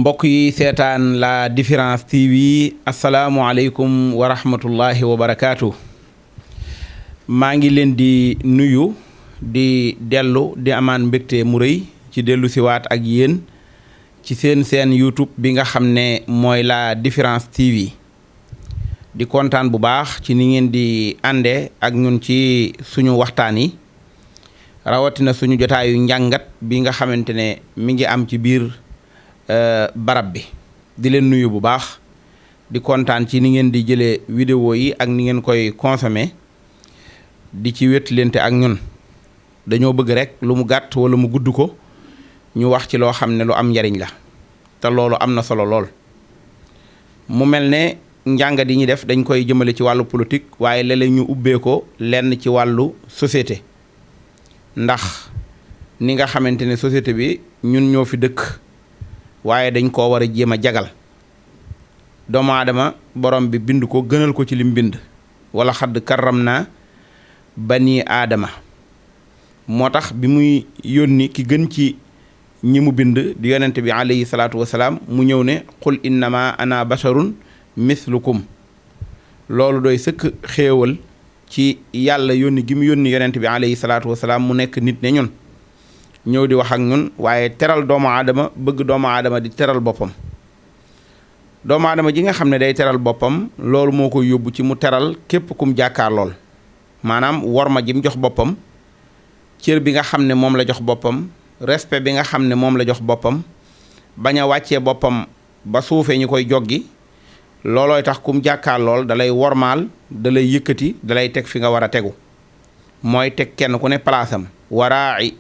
mbokk yi seetaan la Différence TV asalaamualeykum wa rahmatullahi wa barakaatu. maa ngi leen di nuyu di dellu di amaan mbégte mu rëy ci dellu siwaat ak yéen ci seen YouTube bi nga xam ne mooy la Différence TV di kontaan bu baax ci ni ngeen di àndee ak ñun ci suñu waxtaan yi rawatina suñu jotaayu njàngat bi nga xamante ne mi ngi am ci biir barab bi di leen nuyu bu baax di kontaan ci ni ngeen di jëlee vidéo yi ak ni ngeen koy consommer di ci wétlente ak ñun dañoo bëgg rek lu mu gàtt wala mu gudd ko ñu wax ci loo xam ne lu am njariñ la te loolu am na solo lool. mu mel ne njàngat yi ñuy def dañ koy jëmale ci wàllu politique waaye léeg-léeg ñu ubbee ko lenn ci wàllu société ndax ni nga xamante ne société bi ñun ñoo fi dëkk waaye dañ koo war a jéem a jagal doomu aadama borom bi bind ko gënal ko ci lim bind wala xadd karram naa bani aadama moo tax bi muy yónni ki gën ci ñi mu bind di yonent bi alayhi salaatu wasalaam mu ñëw ne qul innama ana basharun mislukum loolu doy sëkk xéewal ci yàlla yónni gi mu yónni yonent bi alayhi salaatu wasalaam mu nekk nit ne ñun ñëw di wax ak ñun waaye teral doomu aadama bëgg doomu aadama di teral boppam doomu aadama ji nga xam ne day teral boppam loolu moo koy yóbbu ci mu teral képp kum jàkkaar lool maanaam worma ji mu jox boppam cër bi nga xam ne moom la jox boppam respect bi nga xam ne moom la jox boppam bañ a wàccee boppam ba suufee ñu koy joggi loolooy tax kum jàkkaar lool dalay wormaal dalay yëkkati dalay teg fi nga war a tegu mooy teg kenn ku ne palaasam waraa'i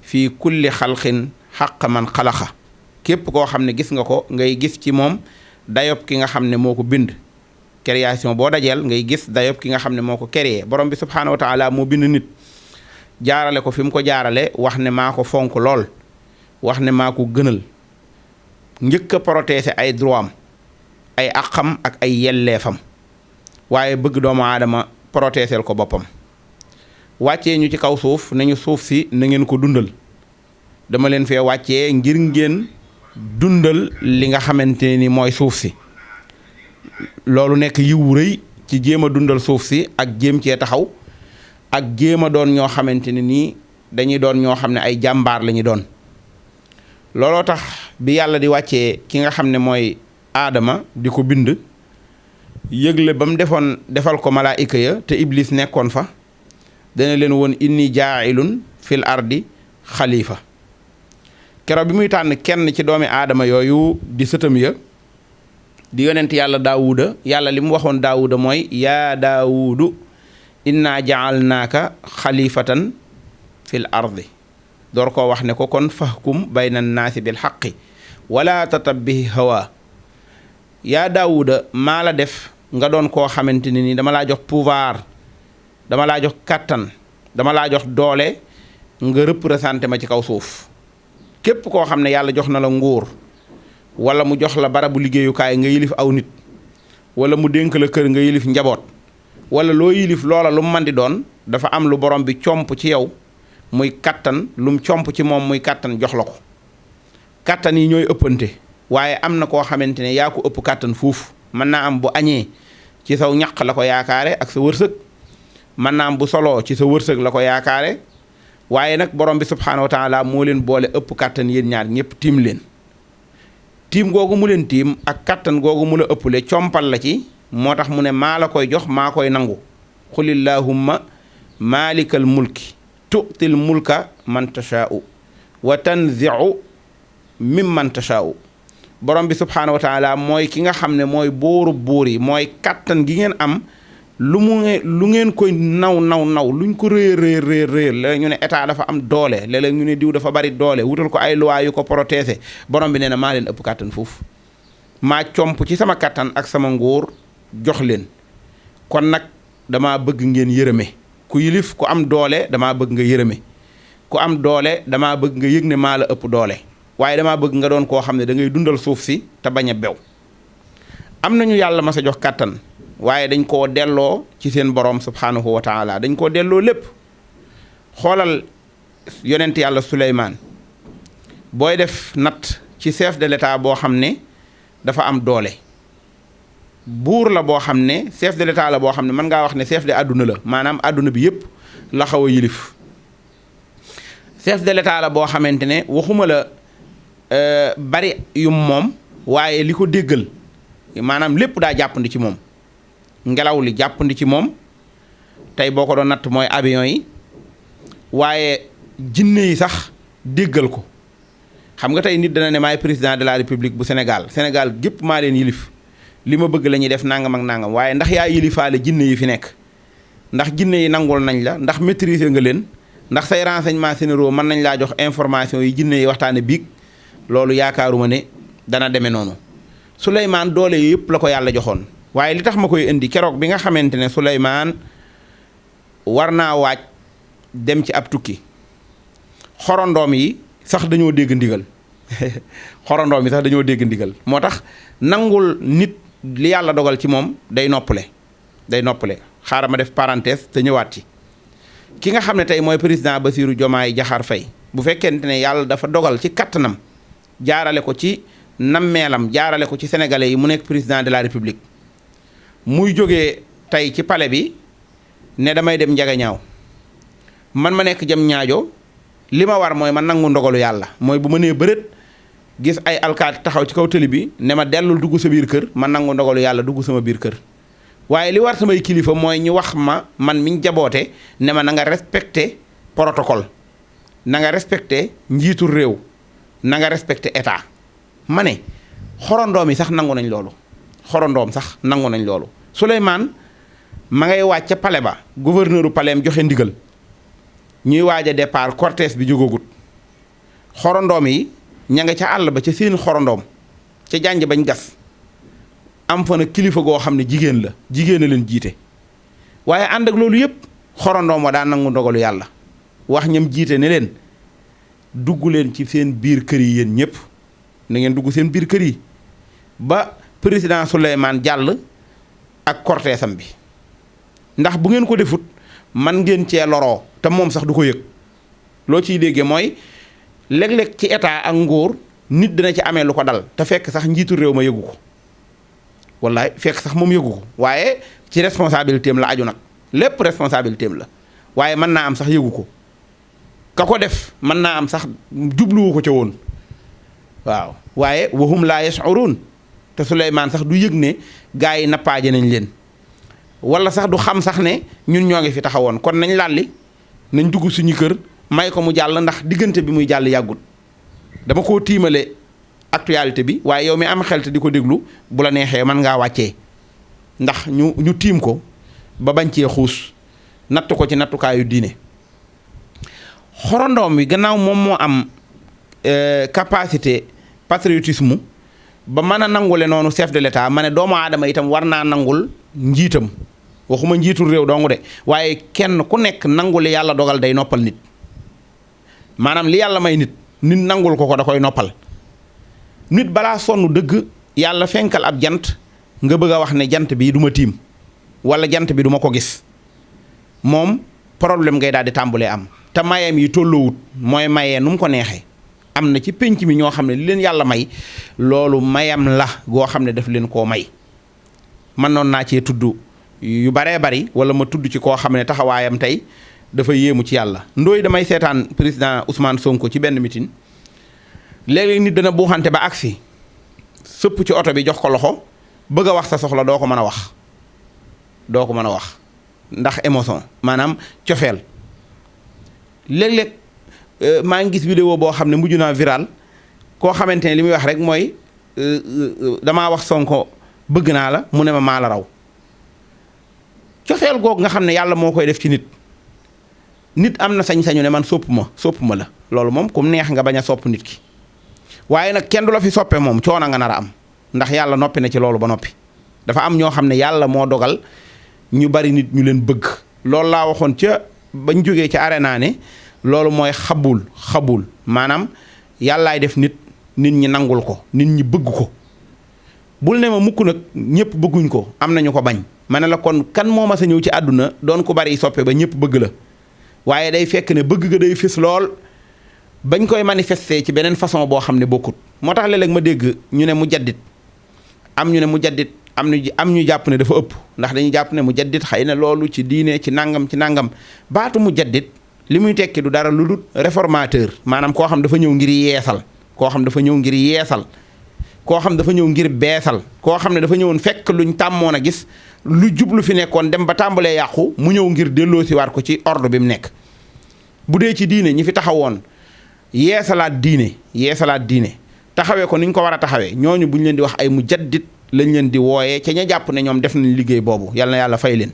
fii kulli xalqin xaq man xalaqa képp koo xam ne gis nga ko ngay gis ci moom dayob ki nga xam ne moo ko bind création boo dajeel ngay gis dayob ki nga xam ne moo ko créé borom bi subhaanahu wa taala moo bind nit jaarale ko fi mu ko jaarale wax ne maa ko fonk lool wax ne maa ko gënal njëkk a protéger ay droit am ay àqam ak ay yelleefam waaye bëgg doomu aadama protéger ko boppam wàccee ñu ci kaw suuf nañu suuf si na ngeen ko dundal dama leen fee wàccee ngir ngeen dundal li nga xamante ni mooy suuf si loolu nekk yiwu rëy ci jéem a dundal suuf si ak jéem cee taxaw ak jéem a doon ñoo xamante ne nii dañuy doon ñoo xam ne ay jàmbaar la ñu doon looloo tax bi yàlla di wàccee ki nga xam ne mooy aadama di ko bind yëgle ba mu defal ko malaayika ya te iblis nekkoon fa dana leen woon inni jaailun fil ardi xalifa keroog bi muy tànn kenn ci doomi aadama yooyu di sëtam ya di yonent yàlla daawuda yàlla li mu waxoon daawuda mooy yaa daawudu inna jaalnaaka xalifatan fil ardi door koo wax ne ko kon fahkum bayna naasi bil xaqi wala tatabbihi hawa yaa daawuda maa la def nga doon koo xamante ne ni dama laa jox pouvoir dama laa jox kàttan dama laa jox doole nga représenté ma ci kaw suuf képp koo xam ne yàlla jox na la nguur wala mu jox la barabu liggéeyukaay nga yilif aw nit wala mu dénk la kër nga yilif njaboot wala loo yilif loola lu mu mën di doon dafa am lu borom bi comp ci yow muy kàttan lu mu comp ci moom muy kàttan jox la ko kàttan yi ñooy ëppante waaye am na koo xamante ne yaa ko ëpp kàttan fuuf mën naa am bu añee ci saw ñaq la ko yaakaare ak sa wërsëg mën naa am bu soloo ci sa wërsëg la ko yaakaare waaye nag borom bi subhaanahu wa taala moo leen boole ëpp kàttan yéen ñaar ñëpp tiim leen tiim googu mu leen tiim ak kàttan googu mu la ëpple compal la ci moo tax mu ne maa la koy jox maa koy nangu qulillahumma maalikal mulki tu'til mulka man tashaa'u wa tanzi'u mimman tashaa'u borom bi subhaanahu wa taala mooy ki nga xam ne mooy bóoru buur yi mooy kàttan gi ngeen am lu ngeen koy naw luñ ko réer la ñu ne état dafa am doole léeg-léeg ñu ne diw dafa bari doole wutal ko ay loi yu ko protéger borom bi nee na maa leen ëpp kàttan foofu maa comp ci sama kàttan ak sama nguur jox leen kon nag dama bëgg ngeen yërëme ku yilif ku am doole damaa bëgg nga yërëme ku am doole damaa bëgg nga yëg ne maa la ëpp doole waaye damaa bëgg nga doon koo xam ne da ngay dundal suuf si te bañ a bew am nañu yàlla ma sa jox kàttan waaye dañ koo delloo ci seen borom subhaanahu wa taala dañ koo delloo lépp xoolal yonent yàlla Suleymaan booy def natt ci chef de l'état boo xam ne dafa am doole buur la boo xam ne chef de l'état la boo xam ne mën ngaa wax ne chef de àdduna la maanaam àdduna bi yépp la xaw a yilif chef de l'état la boo xamante ne waxuma la bari yum moom waaye li ko déggal maanaam lépp daa jàppandi ci moom ngelaw li jàppandi ci moom tey boo ko doon natt mooy avion yi waaye jinne yi sax déggal ko xam nga tey nit dana ne maay président de la république bu Sénégal gépp maa leen yilif li ma bëgg la ñuy def nangam ak nangam waaye ndax yaa yilifaale jinne yi fi nekk ndax jinne yi nangul nañ la ndax maîtriser nga leen ndax say renseignements généraux mën nañ laa jox information yi jinne yi waxtaane biig loolu yaakaaruma ne dana demee noonu Souleymane doole yëpp la ko yàlla joxoon waaye li tax ma koy indi keroog bi nga xamante ne Souleymane war naa waaj dem ci ab tukki xorondoom yi sax dañoo dégg ndigal xorondoom yi sax dañoo dégg ndigal moo tax nangul nit li yàlla dogal ci moom day noppale xaaral ma def parenthèse te ñëwaat ci ki nga xam ne tey mooy président Bassirou Diomaye Diakhar Faye bu fekkente ne yàlla dafa dogal ci kattanam jaarale ko ci nammeelam jaarale ko ci sénégalais yi mu nekk président de la république muy jógee tey ci palais bi ne damay dem Njagañaaw man ma nekk jëm ñaajo li ma war mooy ma nangu ndogalu yàlla mooy bu ma nee bërët gis ay alkaati taxaw ci kaw tëli bi ne ma dellul dugg sa biir kër ma nangu ndogalu yàlla dugg sama biir kër waaye li war samay kilifa mooy ñu wax ma man miñ jaboote ne ma na nga respecté protocole na nga respecté njiitu réew na nga respecté état ma ne xorondoom yi sax nangu nañ loolu xorondoom sax nangu nañ loolu Souleymane ma ngay waaj ca palais ba gouverneuru palais am joxe ndigal ñuy waaj a départ cortège bi jógagut xorondoom yi ña nga ca àll ba ca seen xorondoom ca jànj bañ gas am fa nag kilifa goo xam ne jigéen a leen jiite waaye ànd ak loolu yëpp xorondoom wa daa nangu ndogalu yàlla wax ñam jiite ne leen dugg leen ci seen biir kër yi yéen ñëpp na ngeen dugg seen biir kër yi ba président Souleymane jàll ak cortège am bi ndax bu ngeen ko defut man ngeen cee loroo te moom sax du ko yëg loo ciy déggee mooy léeg-léeg ci état ak nguur nit dina ci amee lu ko dal te fekk sax njiitu réew ma yëgu ko wallaay fekk sax moom yëgu ko waaye ci responsabilité am la aju nag lépp responsabilité am la waaye mën naa am sax yëgu ko ka ko def mën naa am sax jubluwu ko ca woon waaw waaye wahum laa yash'urun te Souleymane sax du yëg ne gaa yi nappaaje nañ leen wala sax du xam sax ne ñun ñoo ngi fi taxawoon kon nañ lalli nañ dugg suñu kër may ko mu jàll ndax diggante bi muy jàll yàggut dama koo tiimale actualité bi waaye yow mi am xel te di ko déglu bu la neexee mën ngaa wàccee ndax ñu tiim ko ba bañ cee xuus natt ko ci nattukaayu diine xorondoom bi gannaaw moom moo am capacité patriotisme ba mën a nangule noonu chef de l'état ma ne doomu aadama itam war naa nangul njiitam waxuma njiitul réew dongu de waaye kenn ku nekk nangul yàlla dogal day noppal nit maanaam li yàlla may nit nangul ko da koy noppal nit balaa sonn dëgg yàlla fenkal ab jant nga bëgg a wax ne jant bi du ma tiim wala jant bi du ma ko gis moom problème ngay daal di tàmbulee am te mayeem yi tolloowut mooy mayee nu mu ko neexee am na ci pénc mi ñoo xam ne li leen yàlla may loolu mayam la goo xam ne daf leen koo may man noon naa cee tudd yu baree bari wala ma tudd ci koo xam ne taxawaayam tey dafa yéemu ci yàlla ndooy damay seetaan président Ousmane Sonko ci benn meeting léeg-léeg nit dana buuxante ba agsi sëpp ci oto bi jox ko loxo bëgg a wax sa soxla doo ko mën a wax ndax émotion maanaam cofeel léeg-léeg maa ngi gis vidéo boo xam ne mujj naa viral koo xamante ne li muy wax rek mooy damaa wax Sonko bëgg naa la mu ne ma maa la raw cofeel googu nga xam ne yàlla moo koy def ci nit am na sañ-sañu ne man sopp ma la loolu moom kum neex nga bañ a sopp nit ki waaye nag kenn du la fi soppe moom coono nga nar a am ndax yàlla noppi na ci loolu ba noppi dafa am ñoo xam ne yàlla moo dogal ñu bari nit ñu leen bëgg loolu laa waxoon ca bañ jógee ca arena ne loolu mooy xabul maanaam yàllaay def nit ñi nangul ko nit ñi bëgg ko bul ne ma mukk nag ñëpp bëgguñ ko am nañu ko bañ ma ne la kon kan moo ma sa ñëw ci àdduna doon ko bari soppe ba ñëpp bëgg la waaye day fekk ne bëgg ga day fis lool bañ koy manifester ci beneen façon boo xam ne bokkut. moo tax léeg-léeg ma dégg ñu ne mujaddid am ñu ne mujaddid am ñu jàpp ne dafa ëpp ndax dañuy jàpp ne mujaddid xëy na loolu ci diine ci nangam baatu mujaddid li muy tekki du dara lu dul réformateur maanaam koo xam dafa ñëw ngir yeesal koo xam dafa ñëw ngir yeesal koo xam dafa ñëw ngir beesal koo xam ne dafa ñëwoon fekk luñ tàmmoon a gis lu jublu fi nekkoon dem ba tàmbalee yàqu mu ñëw ngir delloosiwaat ko ci ordre bi mu nekk. bu dee ci diine ñi fi taxawoon yeesalaat diine taxawee ko ni ñu ko war a taxawee ñooñu bu ñu leen di wax ay mujaddid lañ leen di wooyee ca ña jàpp ne ñoom def nañ liggéey boobu yal na yàlla fay leen.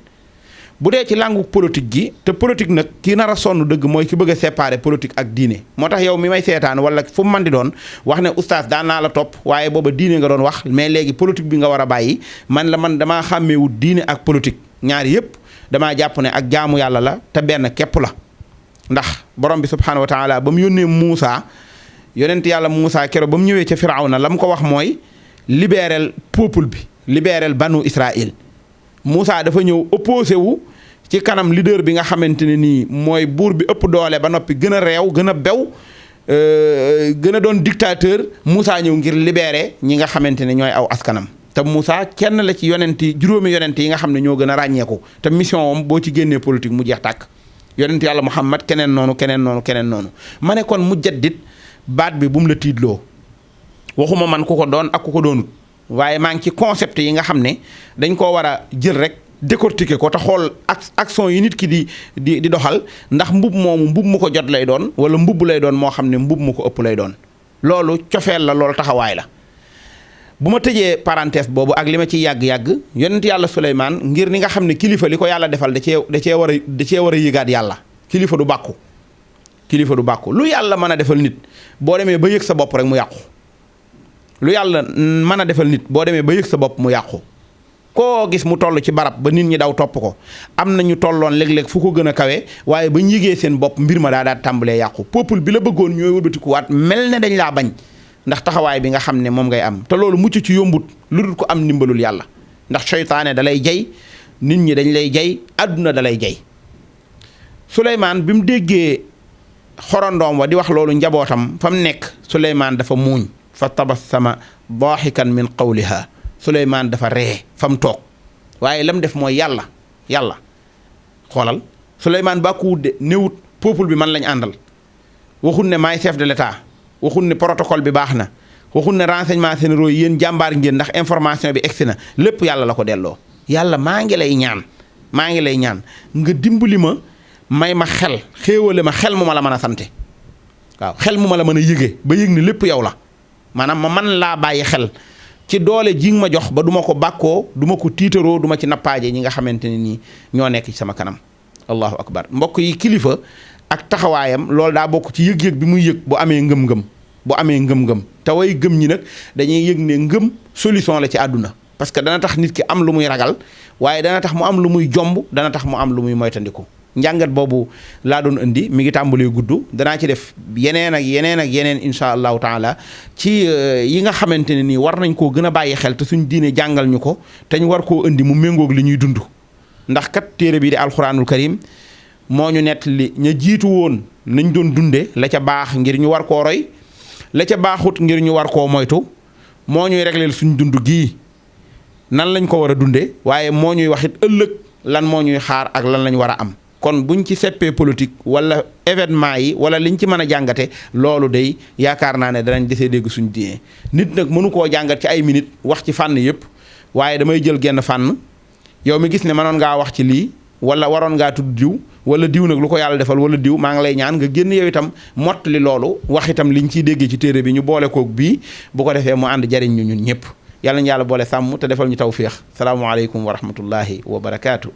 bu dee ci langue politique gi te politique nag ki nar a sonn dëgg mooy ki bëgg a séparer politique ak diine moo tax yow mi may seetaan wala fu mu mën di doon wax ne oustaz daan naa la topp waaye booba diine nga doon wax mais léegi politique bi nga war a bàyyi man damaa xàmmeewut diine ak politique ñaari yëpp damaa jàpp ne ak jaamu yàlla la te benn képp la. ndax borom bi subhaanahu wa taala ba mu yónnee Muusa yonent yàlla Muusa keroog ba mu ñëwee ca Firawna la mu ko wax mooy libéral peuple bi libéral banu Israël. Moussa dafa ñëw opposé wu ci kanam leader bi nga xamante ne nii mooy buur bi ëpp doole ba noppi gën a réew gën a bew gën a doon dictateur Moussa ñëw ngir libérer ñi nga xamante ne ñooy aw askanam. te Moussa kenn la ci juróomi yonent yi nga xam ne ñoo gën a ràññeeku te mission am boo ci génnee politique mu jeex tàkk yonent yàlla Muhammad keneen noonu ma ne kon mujaddid baat bi bu mu la tiitloo waxuma man ku ko doon ak ku ko doonut. waaye maa ngi ci concept yi nga xam ne dañ koo war a jël rek décortiquer ko te xool action yi nit ki di doxal ndax mbub mu ko jot lay doon wala mbubb lay doon moo xam ne mbub mu ko ëpp lay doon loolu cofeel la loolu taxawaay la. bu ma tëjee parenthèse boobu ak li ma ciy yàgg-yàgg yonent yàlla Suleymaan ngir ni nga xam ne kilifa li ko yàlla defal da cee war a yëgaat yàlla kilifa du bàkku lu yàlla mën a defal nit boo demee ba yëg sa bopp rek mu yàqu. lu yàlla mën a defal nit boo demee ba yëg sa bopp mu yàqu koo gis mu toll ci barab ba nit ñi daw topp ko am na ñu tolloon léeg-léeg fu ko gën a kawe waaye ba ñu yëgee seen bopp mbir ma daa tàmbalee yàqu peuple bi la bëggoon ñooy wëlbatikuwaat mel ne dañ laa bañ ndax taxawaay bi nga xam ne moom ngay am te loolu mucc ci yombut lu dul ko am ndimbalul yàlla ndax seytaane da lay jay nit ñi dañ lay jay àdduna da lay jay. Souleymane bi mu déggee xorondoom wa di wax loolu njabootam fa mu nekk Souleymane dafa muuñ. fa tabassama daaxikan min qawliha Souleymane dafa ree fa mu toog waaye lam def mooy yàlla xoolal Souleymane baa ko wudde néewut peuple bi man lañ àndal waxul ne maay chef de l'état waxul ne protocole bi baax na waxul ne renseignement généraux yi yéen jàmbaar ngeen ndax information bi egsi na lépp yàlla la ko delloo yàlla maa ngi lay ñaan nga dimbali ma may ma xel xéewale ma xel mu ma la mën a sante waaw xel mu ma la mën a yëge ba yëg ne lépp yow la maanaam ma man laa bàyyi xel ci doole ji nga ma jox ba duma ko bàkkoo duma ko tiitaroo duma ci nappaaje ñi nga xamante ne nii ñoo nekk ci sama kanam allahu akbar mbokk yi kilifa ak taxawaayam loolu daa bokk ci yëg-yëg bi muy yëg bu amee ngëm-ngëm te way gëm ñi nag dañuy yëg ne ngëm solution la ci àdduna parce que dana tax nit ki am lu muy ragal waaye dana tax mu am lu muy jomb dana tax mu am lu muy moytandiku njàngat boobu laa doon indi mi ngi tàmbalee gudd danaa ci def yeneen insha allahu taala ci yi nga xamante ne nii war nañ koo gën a bàyyi xel te suñ diine jàngal ñu ko te ñu war koo indi mu méngoog li ñuy dund ndax kat téere bii di alquranul karim moo ñu nettali ña jiitu woon nañ doon dunde la ca baax ngir ñu war koo roy la ca baaxut ngir ñu war koo moytu moo ñuy régleel suñ dund gii nan lañ ko war a dunde waaye moo ñuy waxit ëllëg lan moo ñuy xaar ak lan lañ war a am kon buñ ci seppee politique wala événement yi wala liñ ci mën a jàngate loolu day yaakaar naa ne danañ desee dégg suñ diine nit nag mënu koo jàngat ci ay minutes wax ci fànn yëpp waaye damay jël genn fànn yow mi gis ne mënoon ngaa wax ci lii wala waroon ngaa tudd diw wala diw nag lu ko yàlla defal wala diw maa ngi lay ñaan nga génn yow itam mott li loolu wax itam liñ ciy déggee ci téere bi ñu boole koog bii bu ko defee mu ànd jariñ ñu ñun ñëpp yàlla ñu yàlla boole sàmm te defal ñu tawfiix salaamualeykum wa rahmatullahi wa barakaatu.